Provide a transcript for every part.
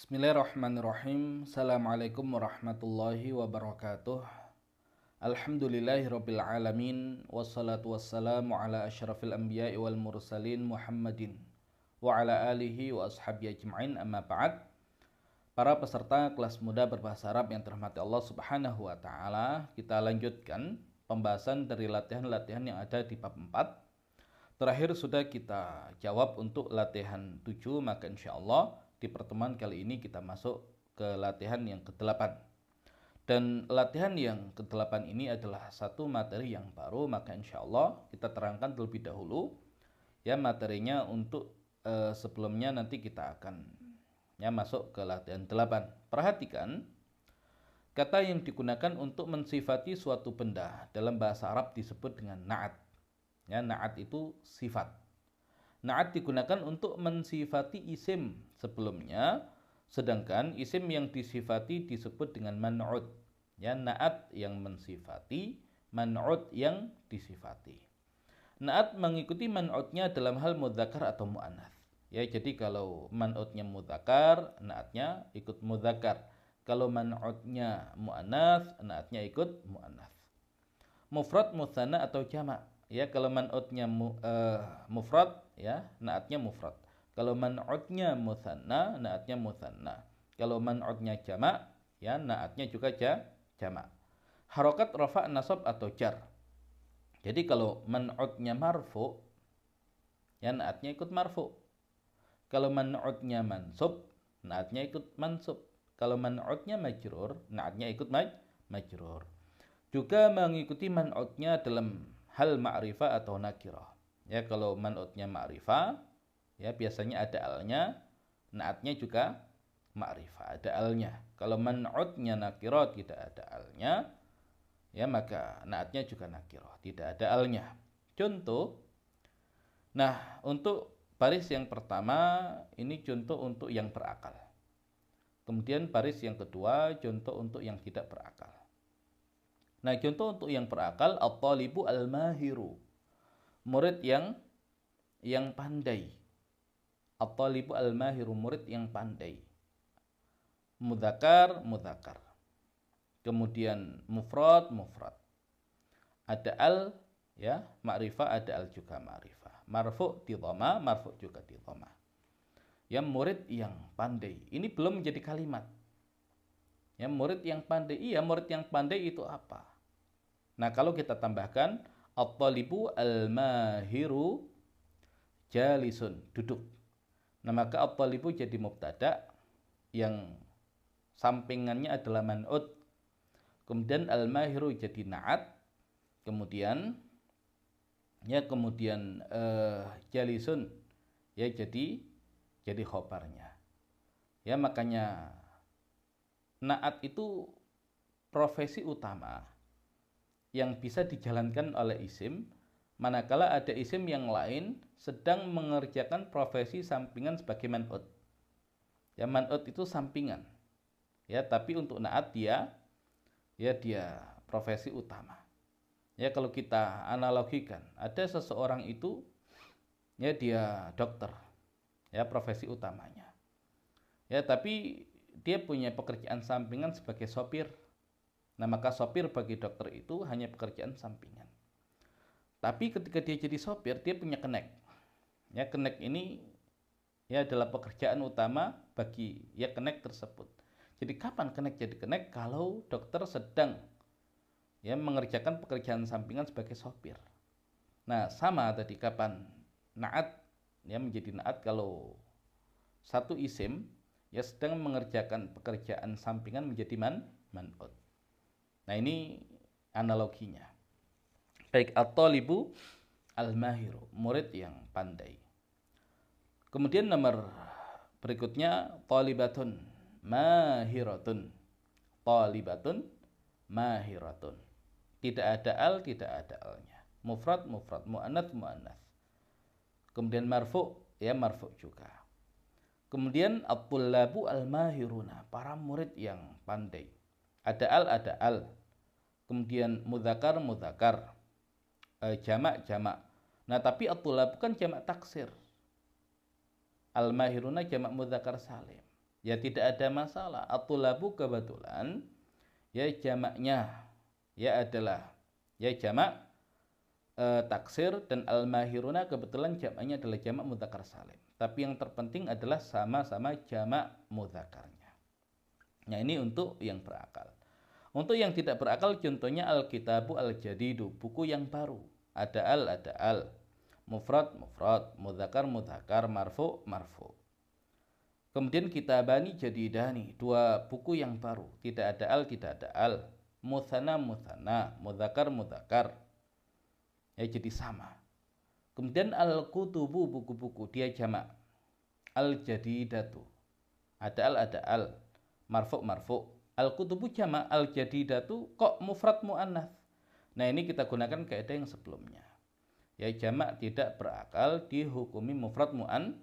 Bismillahirrahmanirrahim. Assalamualaikum warahmatullahi wabarakatuh. Alhamdulillahirabbil alamin wassalatu wassalamu ala asyrafil anbiya'i wal mursalin Muhammadin wa ala alihi wa ashabihi ajma'in, amma ba'd. Para peserta kelas muda berbahasa Arab yang dirahmati Allah Subhanahu wa taala, kita lanjutkan pembahasan dari latihan-latihan yang ada di bab 4. Terakhir sudah kita jawab untuk latihan 7, maka insyaallah di pertemuan kali ini kita masuk ke latihan yang ke-8. Dan latihan yang ke-8 ini adalah satu materi yang baru, maka insyaallah kita terangkan terlebih dahulu ya materinya untuk sebelumnya nanti kita akan masuk ke latihan 8. Perhatikan kata yang digunakan untuk mensifati suatu benda dalam bahasa Arab disebut dengan na'at. Ya, na'at itu sifat. Na'at digunakan untuk mensifati isim sebelumnya, sedangkan isim yang disifati disebut dengan man'ut. Ya, na'at yang mensifati, man'ut yang disifati. Na'at mengikuti man'utnya dalam hal mudzakkar atau mu'annats. Ya, jadi kalau man'utnya mudzakkar, na'atnya ikut mudzakkar. Kalau man'utnya mu'annats, na'atnya ikut mu'annats. Mufrad, mutsanna atau jamak. Ya, kalau man'utnya mufrad, ya na'atnya mufrad. Kalau man'utnya mutsanna, na'atnya mutsanna. Kalau man'utnya jamak, ya na'atnya juga jamak. Harokat, rafa, nasab atau jar. Jadi kalau man'utnya marfu, ya na'atnya ikut marfu. Kalau man'utnya mansub, na'atnya ikut mansub. Kalau man'utnya majrur, na'atnya ikut majrur. Juga mengikuti man'utnya dalam hal ma'rifah atau nakirah. Ya, kalau man'utnya ma'rifah, ya biasanya ada alnya, na'atnya juga ma'rifah, ada alnya. Kalau man'utnya nakirah tidak ada alnya, ya maka na'atnya juga nakirah, tidak ada alnya. Contoh, nah untuk baris yang pertama ini contoh untuk yang berakal. Kemudian baris yang kedua contoh untuk yang tidak berakal. Nah, contoh untuk yang berakal, at-talibu al-mahiru. Murid yang pandai. At-talibu al-mahiru, murid yang pandai. Mudzakkar, mudzakkar. Kemudian mufrad, mufrad. Ada al, ya, ma'rifah, ada al juga ma'rifah. Marfu' di dhamma, marfu' juga di dhamma. Ya, murid yang pandai. Ini belum menjadi kalimat. Ya, murid yang pandai. Iya, murid yang pandai itu apa? Nah, kalau kita tambahkan at-talibu al-mahiru jalisun, duduk. Nah, maka at-talibu jadi mubtada yang sampingannya adalah man'ut. Kemudian al-mahiru jadi na'at. Kemudian jalisun ya jadi khobarnya. Ya, makanya na'at itu profesi utama yang bisa dijalankan oleh isim, manakala ada isim yang lain sedang mengerjakan profesi sampingan sebagai man'ut. Ya, man'ut itu sampingan. Ya, tapi untuk na'at dia profesi utama. Ya, kalau kita analogikan, ada seseorang itu ya dia dokter. Ya, profesi utamanya. Ya, tapi dia punya pekerjaan sampingan sebagai sopir. Nah, maka sopir bagi dokter itu hanya pekerjaan sampingan. Tapi ketika dia jadi sopir, dia punya kenek. Ya, kenek ini ya adalah pekerjaan utama bagi ya kenek tersebut. Jadi kapan kenek jadi kenek? Kalau dokter sedang ya mengerjakan pekerjaan sampingan sebagai sopir. Nah, sama tadi kapan na'at ya menjadi na'at kalau satu isim ya sedang mengerjakan pekerjaan sampingan menjadi man'ut. Nah, ini analoginya. Baik, at-talibu al-mahiru, murid yang pandai. Kemudian nomor berikutnya talibatun mahiratun. Talibatun mahiratun. Tidak ada al, tidak ada alnya. Mufrad, mufrad, muannats, muannats. Kemudian marfu, ya marfu juga. Kemudian at-tullabu al-mahiruna, para murid yang pandai. Ada al, ada al. Kemudian mudzakkar, mudzakkar. Jamak, jamak. Nah, tapi at-tullab kan jamak taksir. Al-mahiruna jamak mudzakkar salim. ya tidak ada masalah. At-tulabu kebetulan ya jamaknya ya adalah ya jamak taksir, dan al-mahiruna kebetulan jamaknya adalah jamak mudzakkar salim. Tapi yang terpenting adalah sama-sama jamak mudzakarnya. Nah, ini untuk yang berakal. Untuk yang tidak berakal contohnya al-kitabu al-jadidu, buku yang baru. Ada al, mufrad, mudzakkar, marfu, marfu. Kemudian kitabani jadidani, dua buku yang baru. Tidak ada al, tidak ada al. Mutsanna, mudzakkar. Ya, jadi sama. Kemudian al-kutubu, buku-buku, dia jamak. Al-jadidatu, ada al. Marfu. Al-kutubu jamak, al-jadidatu kok mufrad mu'annath. Nah, ini kita gunakan kaidah yang sebelumnya. Ya, jamak tidak berakal dihukumi mufrad mu'annath.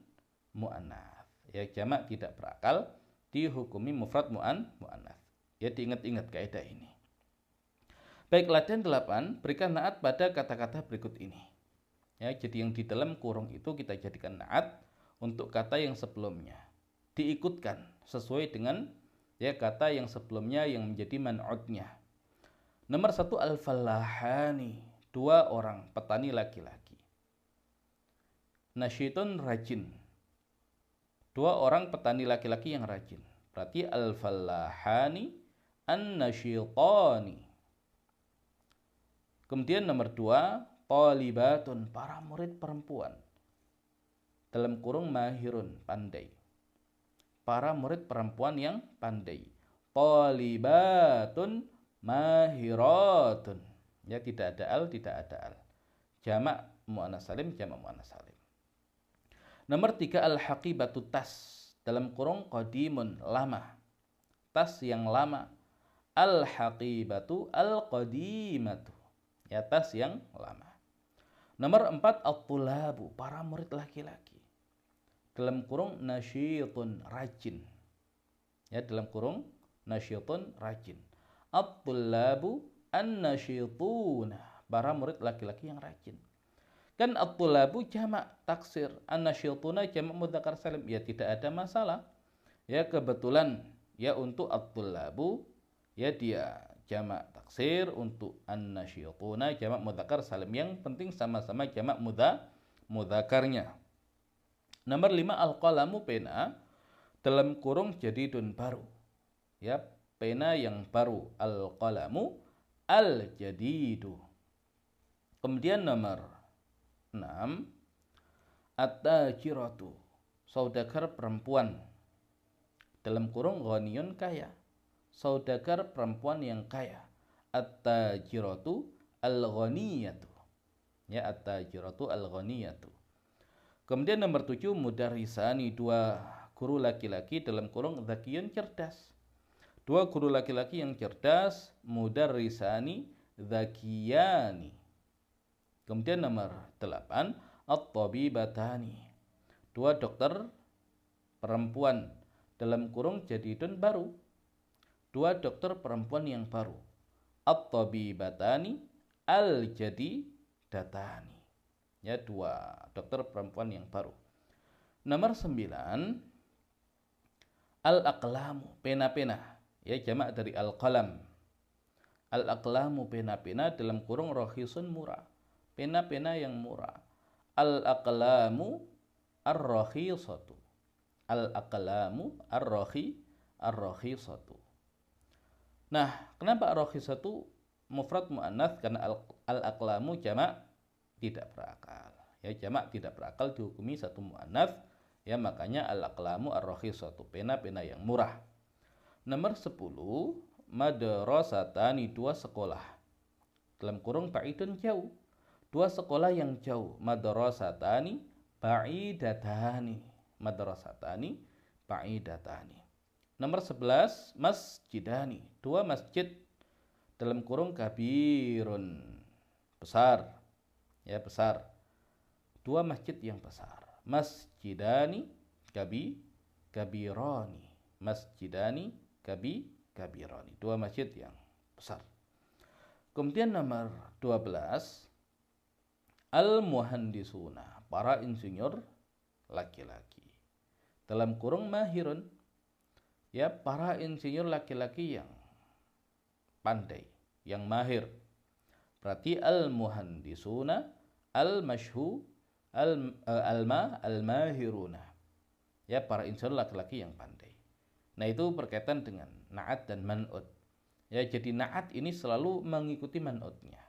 Ya, jamak tidak berakal dihukumi mufrad mu'annath. Ya, diingat-ingat kaidah ini. Baik, latihan 8, berikan naat pada kata-kata berikut ini. Ya, jadi yang di dalam kurung itu kita jadikan naat untuk kata yang sebelumnya. Diikutkan sesuai dengan ya kata yang sebelumnya yang menjadi man'udnya. Nomor 1 al-fallahani, dua orang petani laki-laki. Nasyitun rajin, dua orang petani laki-laki yang rajin. Berarti al-fallahani an-nasyitani. Kemudian nomor 2, thalibatun, para murid perempuan. Dalam kurung mahirun, pandai. Para murid perempuan yang pandai. Thalibatun mahiratun. Ya, tidak ada al, tidak ada al. Jamak muannats salim, jamak muannats salim. Nomor 3 al-haqibatu, tas. Dalam kurung qadimun, lama. Tas yang lama. Al-haqibatu al-qadimatu. Ya, tas yang lama. Nomor 4 at-tulabu, para murid laki-laki. Dalam kurung nasyitun, rajin. Ya, dalam kurung nasyitun, rajin. At-tulabu an-nasyituna, para murid laki-laki yang rajin. Kan at-tulabu jamak taksir, an-nasyituna jamak mudzakkar salim. Ya, tidak ada masalah. Ya, kebetulan ya untuk at-tulabu ya dia jamak taksir, untuk an-nasyituna jamak mudzakkar salim. Yang penting sama-sama jamak mudzakarnya. Nomor 5 al-qalamu, pena. Dalam kurung jadidun, baru. Ya, pena yang baru. Al-qalamu al-jadidu. Kemudian nomor 6 at-tajiratu, saudagar perempuan. Dalam kurung ghaniyun, kaya. Saudagar perempuan yang kaya. At-tajiratu al-ghaniyatu. Ya, at-tajiratu al-ghaniyatu. Kemudian nomor 7 mudarrisani, dua guru laki-laki. Dalam kurung dzakiyun, cerdas. Dua guru laki-laki yang cerdas. Mudarrisani dzakiyani. Kemudian nomor 8 at-tabibatani, dua dokter perempuan. Dalam kurung jadidun, baru. Dua dokter perempuan yang baru. At-tabibatani al-jadidatani. Ya, dua dokter perempuan yang baru. Nomor 9 al-aqlamu, pena-pena. Ya, jamak dari al-qalam. Al-aqlamu, pena-pena. Dalam kurung rakhisun, murah. Pena-pena yang murah. Al-aqlamu ar-rakhisatu. Al-aqlamu ar-rakhisatu. Nah, kenapa ar-rakhisatu mufrad muannats? Karena al-aqlamu jamak tidak berakal. Ya, jamak tidak berakal dihukumi satu muannats. Ya, makanya al-aqlamu ar-rakhisatu, pena-pena yang murah. Nomor 10 madrasatani, dua sekolah. Dalam kurung ba'idun, jauh. Dua sekolah yang jauh. Madrasatani ba'idatani. Madrasatani ba'idatani. Nomor 11 masjidani, dua masjid. Dalam kurung kabirun, besar. Ya, besar. Dua masjid yang besar. Masjidani kabirani. Masjidani kabirani. Dua masjid yang besar. Kemudian nomor 12 al-muhandisuna, para insinyur laki-laki. Dalam kurung mahirun. ya para insinyur laki-laki yang pandai, yang mahir. Berarti al-muhandisuna al-mashhu al-mahiruna. Ya, para insinyur laki-laki yang pandai. Nah, itu berkaitan dengan na'at dan man'ut. Ya, jadi na'at ini selalu mengikuti man'utnya.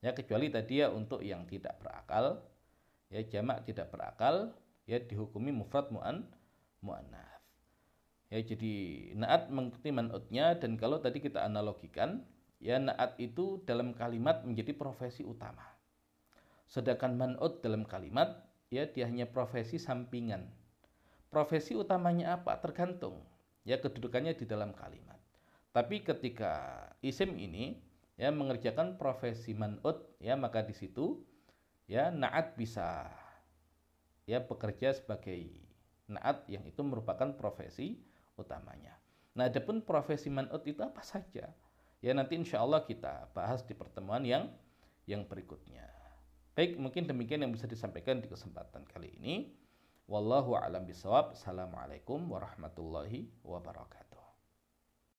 Ya, kecuali tadi ya untuk yang tidak berakal, ya jamak tidak berakal, ya dihukumi mufrad mu'annats. Ya, jadi na'at mengikuti man'utnya, dan kalau tadi kita analogikan, ya na'at itu dalam kalimat menjadi profesi utama. Sedangkan man'ut dalam kalimat, ya dia hanya profesi sampingan. Profesi utamanya apa? Tergantung. Ya, kedudukannya di dalam kalimat. Tapi ketika isim ini ya mengerjakan profesi man'ut, ya maka di situ ya na'at bisa ya bekerja sebagai na'at yang itu merupakan profesi utamanya. Nah, adapun profesi man'ut itu apa saja? Ya nanti insya Allah kita bahas di pertemuan yang berikutnya. Baik, mungkin demikian yang bisa disampaikan di kesempatan kali ini. Wallahu a'lam bishawab. Assalamualaikum warahmatullahi wabarakatuh.